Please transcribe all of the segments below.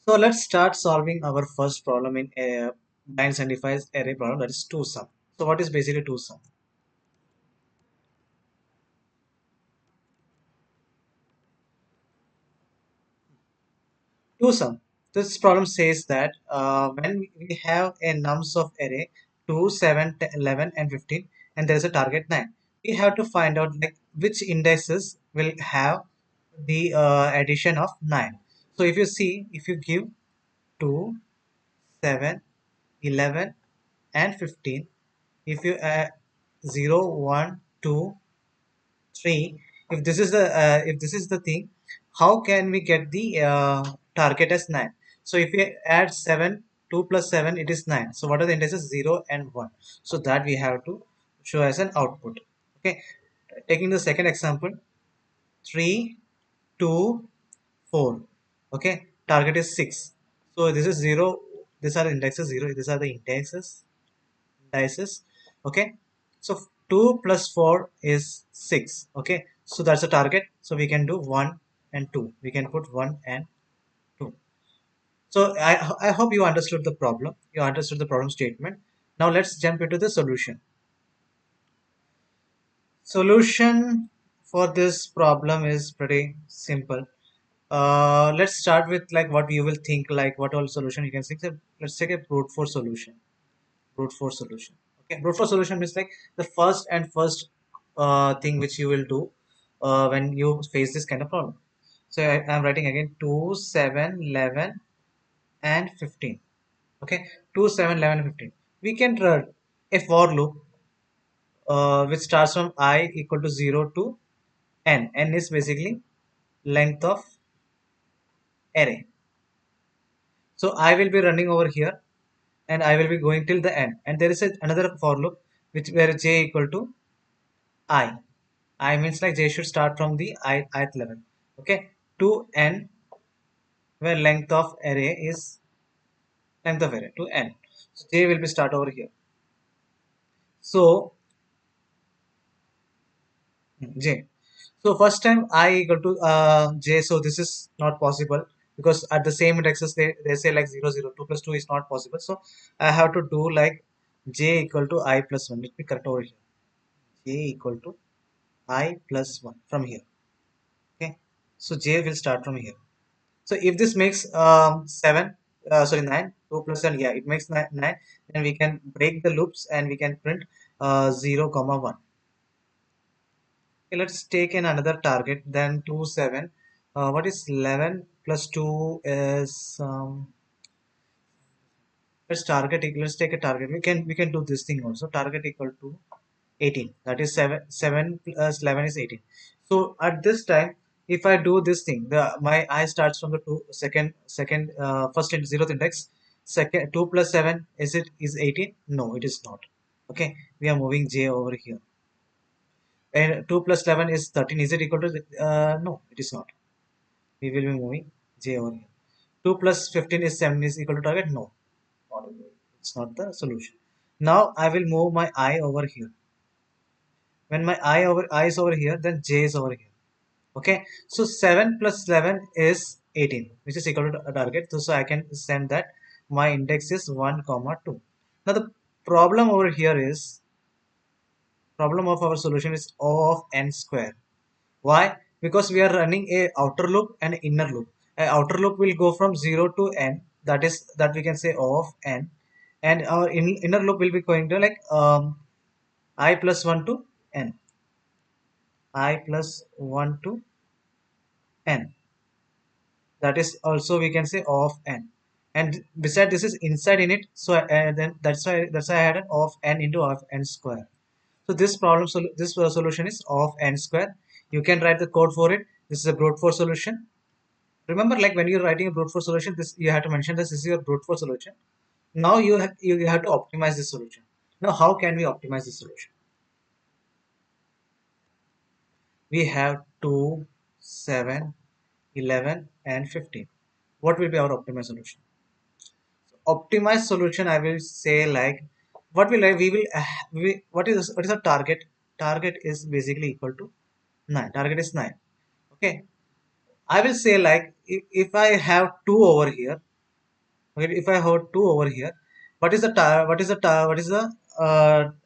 So let's start solving our first problem in a 975 array problem, that is 2 sum. So what is basically 2 sum? 2 sum. This problem says that when we have a nums of array 2, 7, 10, 11 and 15 and there is a target 9, we have to find out like which indices will have the addition of 9. So if you see, if you give 2, 7, 11 and 15, if you add 0, 1, 2, 3, if this is the thing, how can we get the target as 9? So if we add 7, 2 plus 7, it is 9. So what are the indices? 0 and 1. So that we have to show as an output. Okay, taking the second example, 3, 2, 4. Okay, target is 6. So this is 0. These are the indexes 0. These are the indices. Okay, so 2 plus 4 is 6. Okay, so that's the target. So we can do 1 and 2. We can put 1 and 2. So I hope you understood the problem. You understood the problem statement. Now let's jump into the solution. Solution for this problem is pretty simple. Let's start with like what you will think, like what all solution you can think. So let's take a brute force solution. Brute force solution. Okay, brute force solution means like the first thing which you will do when you face this kind of problem. So I'm writing again 2, 7, 11 and 15. Okay, 2, 7, 11 and 15. We can run a for loop which starts from I equal to 0 to n. N is basically length of array. So I will be running over here and I will be going till the end. And there is another for loop which where j equal to I. I means like j should start from the ith level. Okay, to n where length of array to n. So j will be start over here. So j. So first time I equal to j. So this is not possible because at the same indexes they say like 0 0 2 plus 2 is not possible. So I have to do like j equal to I plus 1. Let me correct over here. J equal to I plus 1 from here. Okay. So j will start from here. So if this makes 7, sorry 9, 2 plus 7, yeah, it makes 9, 9, then we can break the loops and we can print 0 comma 1. Okay, let's take in another target, then 2, 7. What is 11 plus 2 is, let's take a target. We can do this thing also. Target equal to 18. That is 7 plus 11 is 18. So at this time, if I do this thing, my I starts from the first in zeroth index. Second 2 plus 7 is 18? No, it is not. Okay, we are moving j over here. And 2 plus 11 is 13. Is it equal to no, it is not. We will be moving j over here. 2 plus 15 is 7 is equal to target? No, not it's not the solution. Now I will move my I over here. When my I is over here, then j is over here. Okay, so 7 plus 11 is 18, which is equal to a target. So I can send that my index is 1 comma 2. Now the problem over here is, problem of our solution is O of n square. Why? Because we are running a outer loop and inner loop. A outer loop will go from 0 to n, that we can say O of n, and our inner loop will be going to like I plus 1 to n, I plus 1 to n. That is also we can say O of n. And beside this is inside in it, so then that's why I had an O of n into O of n square. So this solution is O of n square. You can write the code for it. This is a brute force solution. Remember, like when you're writing a brute force solution, this you have to mention this is your brute force solution. Now you have to optimize this solution. Now how can we optimize this solution? We have 2, 7, 11 and 15. What will be our optimized solution? Optimized solution, I will say like what will I we will what is the target? Target is basically equal to 9. Target is 9. Okay, I will say like if I have 2 over here, Okay, if I hold 2 over here, what is the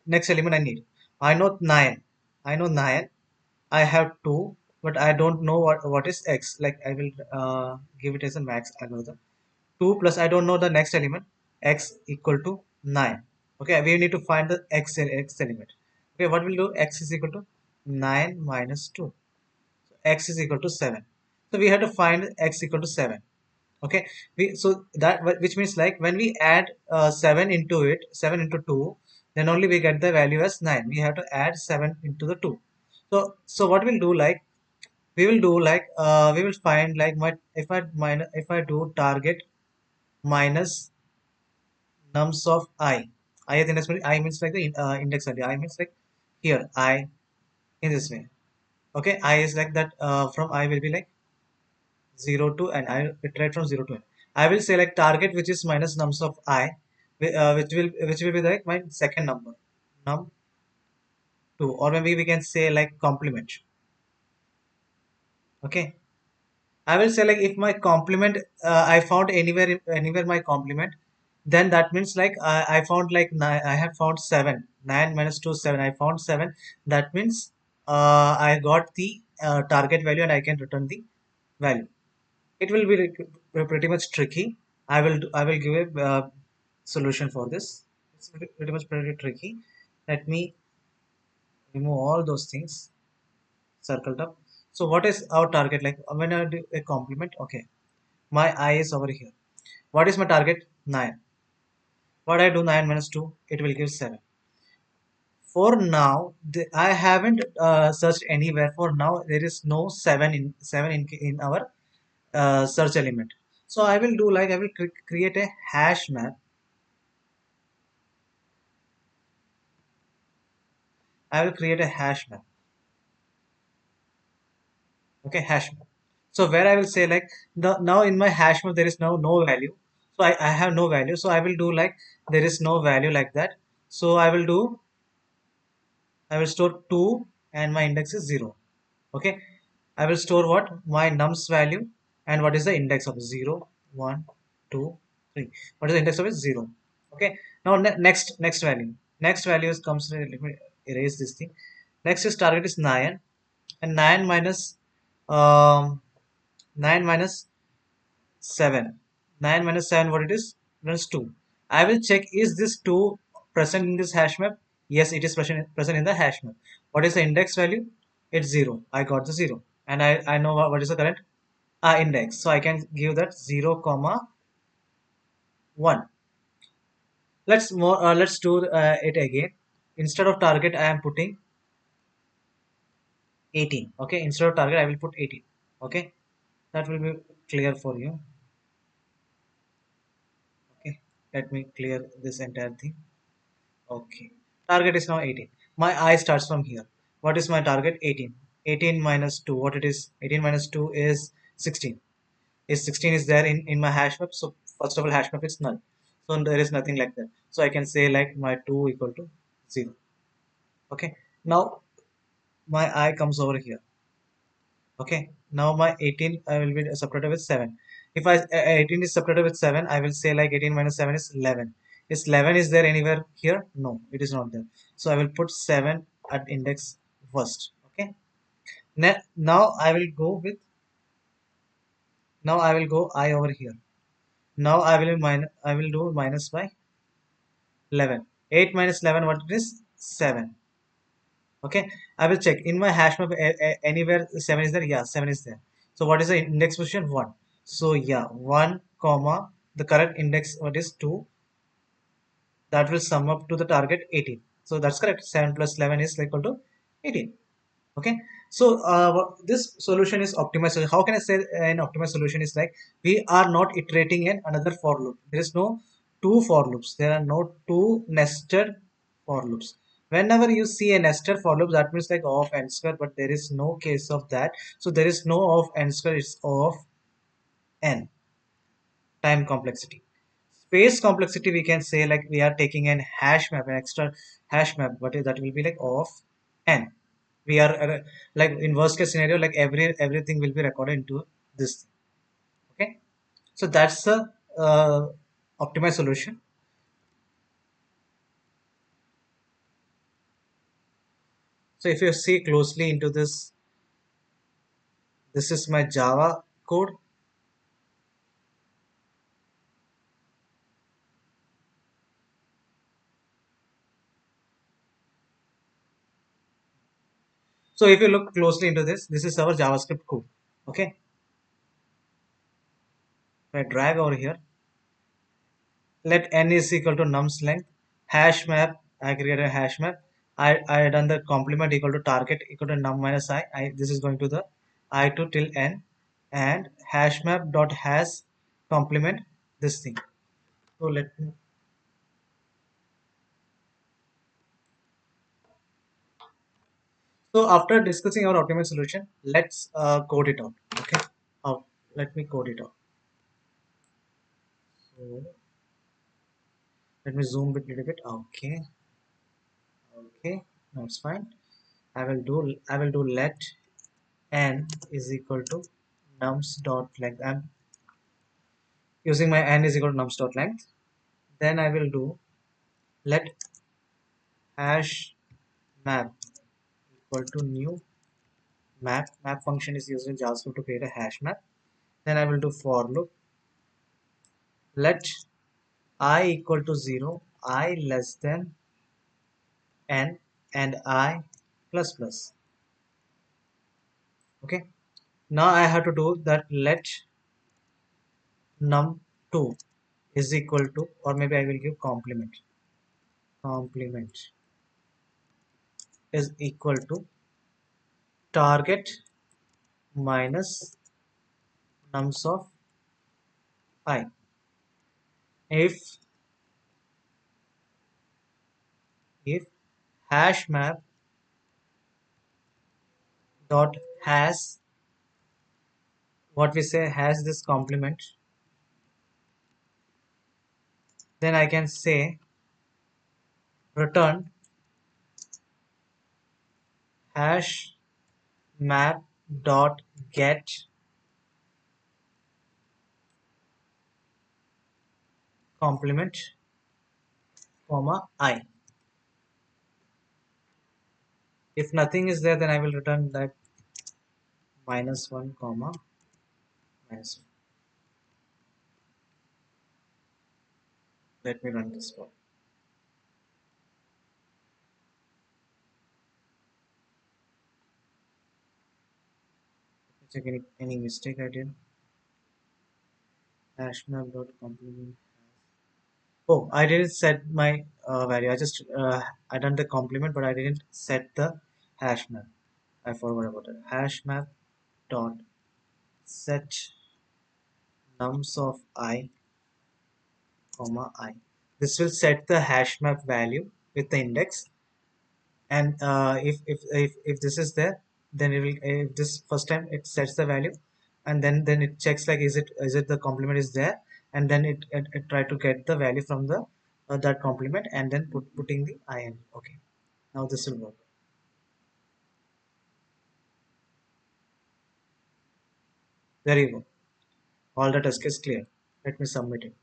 next element I need? I know 9. I know 9. I have 2, but I don't know what is x. Like I will give it as a max algorithm. 2 plus I don't know the next element, x equal to 9. Okay, we need to find the x element. Okay, what we'll do, x is equal to 9 minus 2. So x is equal to 7. So we have to find x equal to 7. Okay, so that which means like when we add 7 into it, 7 into 2, then only we get the value as 9. We have to add 7 into the 2. So what we'll do, like we will do like we will find like my if I do target minus nums of I as index I means like the index value. I means like here I in this way. Okay, I is like that, from I will be like 0 to n. I iterate from 0 to n. I will say like target which is minus nums of which will be like my second number, num 2, or maybe we can say like complement. Okay, I will say like if my complement I found anywhere my complement, then that means like I found like I have found 7. 9 minus 2 7. I found 7. That means I got the target value and I can return the value. It will be like, pretty much tricky. I will give a solution for this. It's pretty much pretty tricky. Let me remove all those things circled up. So what is our target? Like when I do a complement, okay, my I is over here. What is my target? 9. What I do, 9 minus 2, it will give 7. For now, I haven't searched anywhere. For now, there is no 7 in our search element. So I will do like I will create a hash map. I will create a hash map. Okay, hash map. So where I will say like the now in my hash map there is now no value. So I have no value. So I will do like there is no value like that. So I will store 2 and my index is 0. Okay, I will store what? My nums value and what is the index of 0, 1, 2, 3. What is the index of it? 0. Okay, now next value. Next value is comes, let me erase this thing. Next is target is 9, and 9 minus 9 minus 7. 9 minus 7, what it is? Minus 2. I will check is this 2 present in this hash map? Yes, it is present in the hash map. What is the index value? It's 0. I got the 0. And I know what is the current index. So I can give that 0 comma 1. Let's do it again. Instead of target, I am putting 18. Okay, instead of target, I will put 18. Okay, that will be clear for you. Okay, let me clear this entire thing. Okay, target is now 18. My I starts from here. What is my target? 18. 18 minus 2, what it is? 18 minus 2 is 16. Is 16 is there in my hash map? So first of all, hash map is null. So there is nothing like that. So I can say like my 2 equal to 0. Okay, now my I comes over here. Okay, now my 18 I will be separated with 7. If 18 is separated with 7, I will say like 18 minus 7 is 11. Is 11 is there anywhere here? No, it is not there. So I will put 7 at index first. Okay, now I will go with, now I will go I over here. Now I will do minus by 11. 8 minus 11, what it is? 7. Okay, I will check in my hash map anywhere 7 is there. Yeah, 7 is there. So what is the index position? 1. So yeah, 1 comma the current index, what is 2, that will sum up to the target 18. So that's correct. 7 plus 11 is equal to 18. Okay, so this solution is optimized. So how can I say an optimized solution is like we are not iterating in another for loop. There is no two for loops. There are no two nested for loops. Whenever you see a nested for loop, that means like of n square, but there is no case of that. So there is no of n square, it's of n time complexity. Space complexity, we can say like we are taking an hash map, an extra hash map, but that will be like of n. We are like in worst case scenario, like everything will be recorded into this. Okay, so that's the optimized solution. So if you see closely into this, this is my Java code. So if you look closely into this, this is our JavaScript code. Okay. If I drag over here, let n is equal to nums length, hash map. I create a hash map. I done the complement equal to target equal to num minus I. This is going to the I2 till n, and hash map dot has complement this thing. So let me. So after discussing our optimal solution, let's code it out. Okay. Oh, let me code it out. So let me zoom it a little bit. Okay. Okay. Now it's fine. I will do let n is equal to nums dot length. I'm using my n is equal to nums dot length. Then I will do let hash map equal to new map. Map function is used in JavaScript to create a hash map. Then I will do for loop. Let I equal to 0, I less than n, and I plus plus. Okay. Now I have to do that let num2 is equal to, or maybe I will give complement. Complement is equal to target minus nums of I. If hash map dot has, what we say, has this complement, then I can say return hash map dot get complement comma I. If nothing is there, then I will return that -1 comma -1. Let me run this one. Check any mistake I did. Hash map dot complement. Oh, I didn't set my value. I done the complement, but I didn't set the hash map. I forgot about it. Hash map dot set nums of I comma I. This will set the hash map value with the index, and if this is there, then it will, if this first time it sets the value, and then it checks like is it the complement is there, and then it try to get the value from the that complement, and then putting the I in. Okay, now this will work. There you go. All the task is clear. Let me submit it.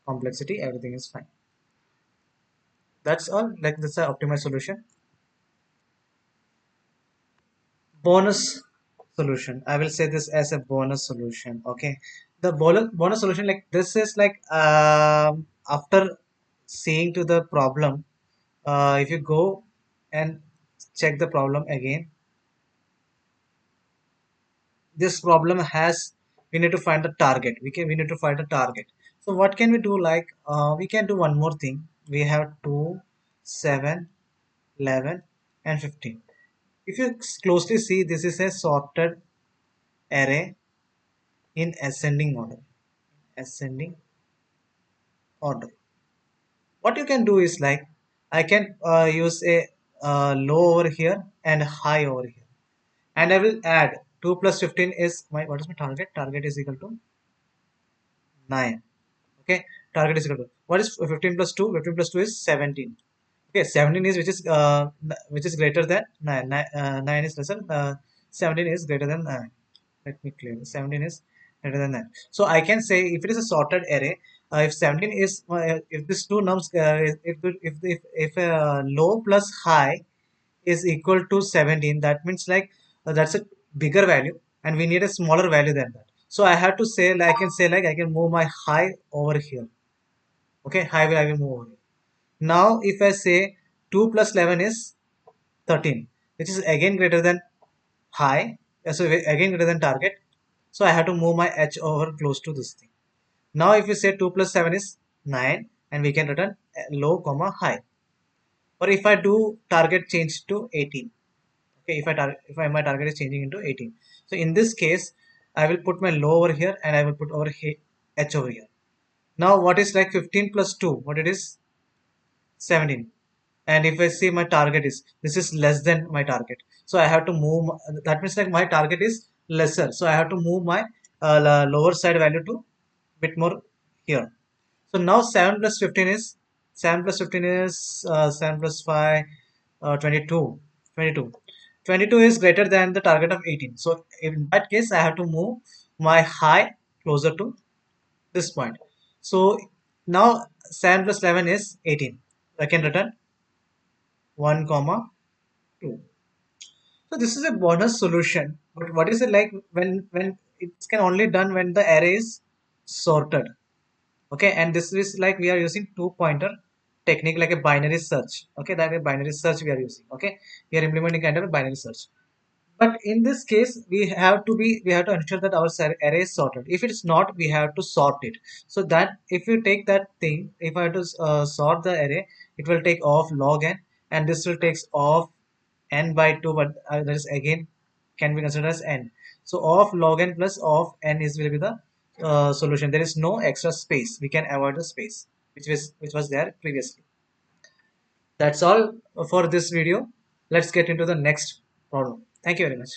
Complexity, everything is fine. That's all. Like, that's the optimized solution. Bonus solution, I will say this as a bonus solution. Okay, the bonus solution, like this is like, after seeing to the problem, if you go and check the problem again, this problem has, we need to find the target. We need to find a target. So what can we do? Like, we can do one more thing. We have 2, 7, 11, and 15. If you closely see, this is a sorted array in ascending order. Ascending order. What you can do is like, I can use a low over here and high over here, and I will add 2 plus 15 is my, what is my target? Target is equal to 9. Okay, target is equal to, what is 15 plus 2? 15 plus 2 is 17. Okay, 17 is which is greater than 9. 9 is less than 17 is greater than 9. Let me clear. 17 is greater than 9. So I can say if it is a sorted array, if 17 is if this two nums if low plus high is equal to 17, that means like that's a bigger value, and we need a smaller value than that. So I have to say like I can say like I can move my high over here. Okay, high will I will move over here. Now, if I say 2 plus 11 is 13, which is again greater than high, so again greater than target. So I have to move my h over close to this thing. Now, if we say 2 plus 7 is 9, and we can return low, comma, high. Or if I do target change to 18, okay, if my target is changing into 18. So in this case, I will put my low over here and I will put over h over here. Now, what is like 15 plus 2? What it is? 17. And if I see my target is this is less than my target, so I have to move. That means like my target is lesser, so I have to move my lower side value to bit more here. So now 7 plus 15 is 7 plus 15 is 7 plus 5 22. 22. 22 is greater than the target of 18. So in that case, I have to move my high closer to this point. So now 7 plus 11 is 18. I can return 1 comma 2. So this is a bonus solution. But what is it like when it can only done when the array is sorted? Okay, and this is like we are using two pointer technique like a binary search. Okay, that is binary search we are using. Okay, we are implementing kind of a binary search. But in this case, we have to ensure that our array is sorted. If it is not, we have to sort it. So that if you take that thing, if I have to sort the array, it will take off log n, and this will takes off n by 2, but that is again can be considered as n. So of log n plus of n is will be the solution. There is no extra space. We can avoid the space which was there previously. That's all for this video. Let's get into the next problem. Thank you very much.